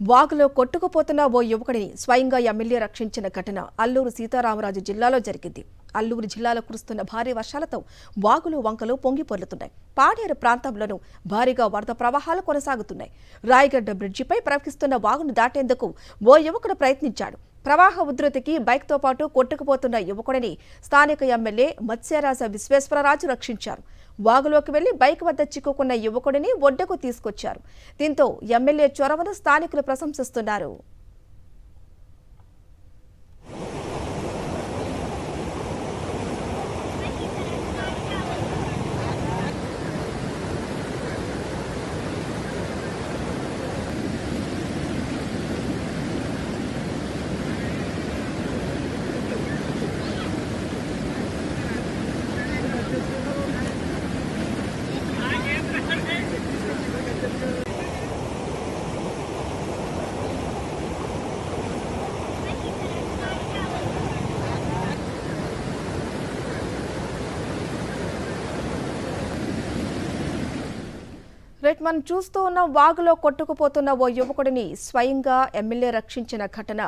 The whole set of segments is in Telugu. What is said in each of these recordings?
వాగులో కొట్టుకుపోతున్న ఓ యువకుడిని స్వయంగా ఎమ్మెల్యే రక్షించిన ఘటన అల్లూరు సీతారామరాజు జిల్లాలో జరిగింది. అల్లూరు జిల్లాలో కురుస్తున్న భారీ వర్షాలతో వాగులు వంకలు పొంగి పొర్లుతున్నాయి. పాడేరు ప్రాంతంలోనూ భారీగా వరద ప్రవాహాలు కొనసాగుతున్నాయి. రాయగడ్డ బ్రిడ్జిపై ప్రవహిస్తున్న వాగును దాటేందుకు ఓ యువకుడు ప్రయత్నించాడు. ప్రవాహ ఉధృతికి బైక్తో పాటు కొట్టుకుపోతున్న యువకుడిని స్థానిక ఎమ్మెల్యే మత్స్యరాజ విశ్వేశ్వరరాజు రక్షించారు. వాగులోకి వెళ్లి బైక్ వద్ద చిక్కుకున్న యువకుడిని ఒడ్డుకు తీసుకొచ్చారు. దీంతో ఎమ్మెల్యే చొరవను స్థానికులు ప్రశంసిస్తున్నారు. మనం చూస్తూ ఉన్న వాగులో కొట్టుకుపోతున్న ఓ యువకుడిని స్వయంగా ఎమ్మెల్యే రక్షించిన ఘటన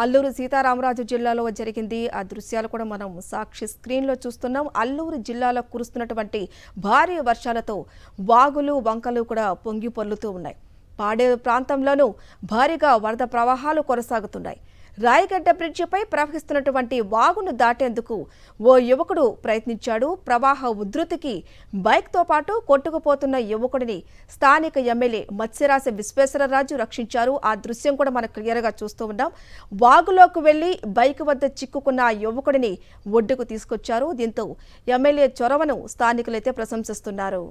అల్లూరు సీతారామరాజు జిల్లాలో జరిగింది. ఆ దృశ్యాలు కూడా మనం సాక్షి స్క్రీన్లో చూస్తున్నాం. అల్లూరు జిల్లాలో కురుస్తున్నటువంటి భారీ వర్షాలతో వాగులు వంకలు కూడా పొంగి పొర్లుతూ ఉన్నాయి. పాడేరు ప్రాంతంలోనూ భారీగా వరద ప్రవాహాలు కొనసాగుతున్నాయి. రాయగడ్డ బ్రిడ్జిపై ప్రవహిస్తున్నటువంటి వాగును దాటేందుకు ఓ యువకుడు ప్రయత్నించాడు. ప్రవాహ ఉధృతికి బైక్తో పాటు కొట్టుకుపోతున్న యువకుడిని స్థానిక ఎమ్మెల్యే మత్స్యరాజ విశ్వేశ్వరరాజు రక్షించారు. ఆ దృశ్యం కూడా మనం క్లియర్గా చూస్తూ ఉన్నాం. వాగులోకి వెళ్లి బైక్ వద్ద చిక్కుకున్న ఆ యువకుడిని ఒడ్డుకు తీసుకొచ్చారు. దీంతో ఎమ్మెల్యే చొరవను స్థానికులైతే ప్రశంసిస్తున్నారు.